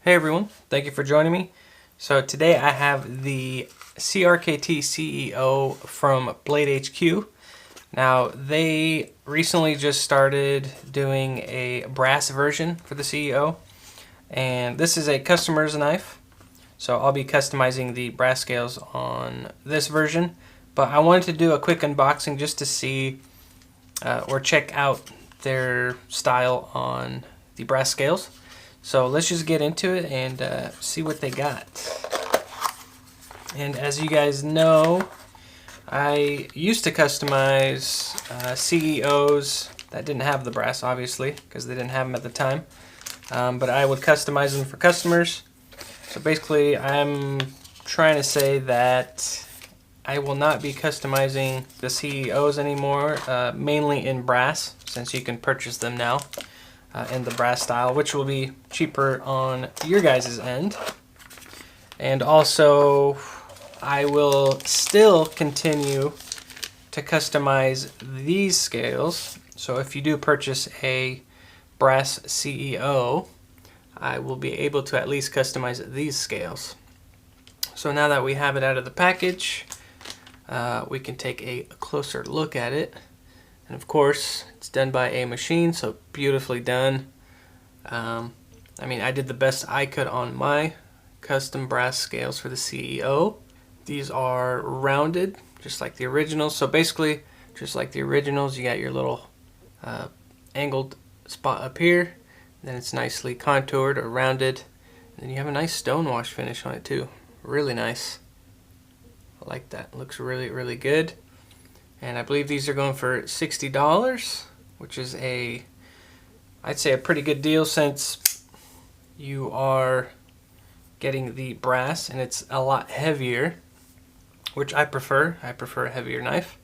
Hey everyone, thank you for joining me. So today I have the CRKT CEO from Blade HQ. Now they recently just started doing a brass version for the CEO, and this is a customer's knife. So I'll be customizing the brass scales on this version, but I wanted to do a quick unboxing just to see or check out their style on the brass scales. So let's just get into it and see what they got. And as you guys know, I used to customize CEOs that didn't have the brass, obviously, because they didn't have them at the time. But I would customize them for customers. So basically, I'm trying to say that I will not be customizing the CEOs anymore, mainly in brass, since you can purchase them now. In the brass style, which will be cheaper on your guys' end. And also, I will still continue to customize these scales. So if you do purchase a brass CEO, I will be able to at least customize these scales. So now that we have it out of the package, we can take a closer look at it. And of course, it's done by a machine, so beautifully done. I mean, I did the best I could on my custom brass scales for the CEO. These are rounded, just like the originals. So basically, just like the originals, you got your little angled spot up here. Then it's nicely contoured or rounded. And then you have a nice stonewash finish on it too. Really nice. I like that. Looks really, really good. And I believe these are going for $60, which is I'd say a pretty good deal since you are getting the brass and it's a lot heavier, which I prefer. I prefer a heavier knife.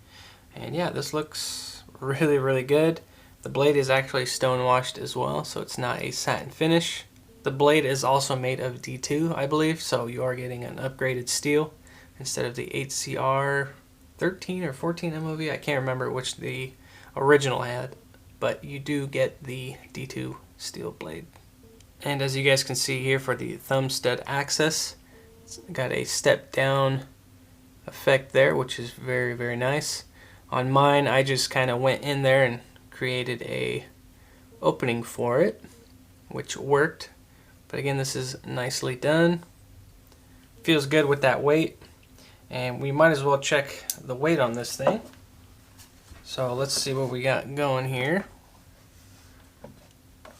And yeah, this looks really, really good. The blade is actually stone washed as well, so it's not a satin finish. The blade is also made of D2, I believe, so you are getting an upgraded steel instead of the HCR 13 or 14 MOV. I can't remember which the original had, but you do get the D2 steel blade. And as you guys can see here for the thumb stud access, it's got a step down effect there, which is very, very nice. On mine, I just kind of went in there and created a opening for it, which worked. But again, this is nicely done. Feels good with that weight. And we might as well check the weight on this thing. So let's see what we got going here.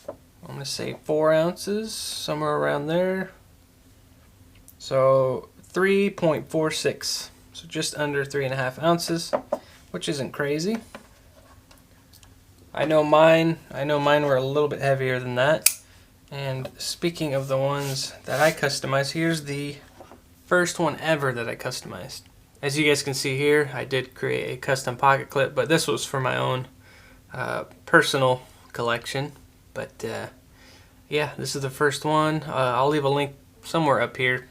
I'm going to say 4 ounces, somewhere around there. So 3.46, so just under 3.5 ounces, which isn't crazy. I know mine were a little bit heavier than that. And speaking of the ones that I customized, here's the first one ever that I customized. As you guys can see here, I did create a custom pocket clip, but this was for my own personal collection. But yeah, this is the first one. I'll leave a link somewhere up here.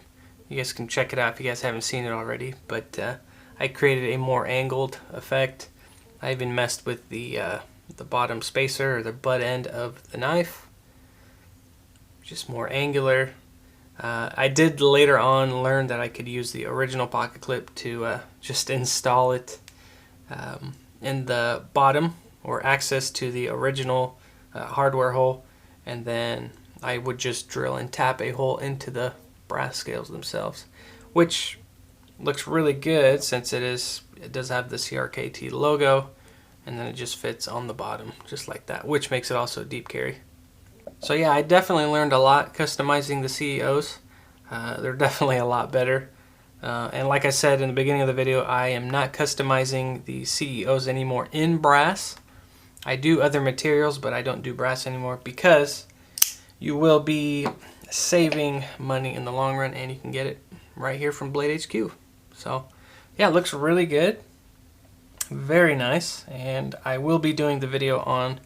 You guys can check it out if you guys haven't seen it already. But I created a more angled effect. I even messed with the bottom spacer or the butt end of the knife. Just more angular. I did later on learn that I could use the original pocket clip to just install it in the bottom or access to the original hardware hole, and then I would just drill and tap a hole into the brass scales themselves, which looks really good since it does have the CRKT logo, and then it just fits on the bottom just like that, which makes it also deep carry. So yeah, I definitely learned a lot customizing the CEOs. They're definitely a lot better. And like I said in the beginning of the video, I am not customizing the CEOs anymore in brass. I do other materials, but I don't do brass anymore because you will be saving money in the long run, and you can get it right here from Blade HQ. So yeah, it looks really good. Very nice. And I will be doing the video on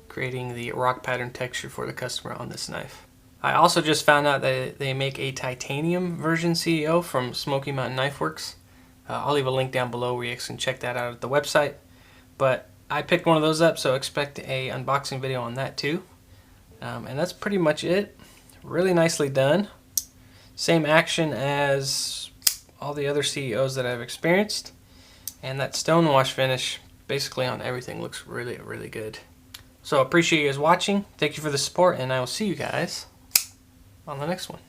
creating the rock pattern texture for the customer on this knife. I also just found out that they make a titanium version CEO from Smoky Mountain Knife Works. I'll leave a link down below where you guys can check that out at the website. But I picked one of those up, so expect a unboxing video on that too. And that's pretty much it Really nicely done. Same action as all the other CEOs that I've experienced. And that stone wash finish basically on everything looks really, really good. So I appreciate you guys watching. Thank you for the support, and I will see you guys on the next one.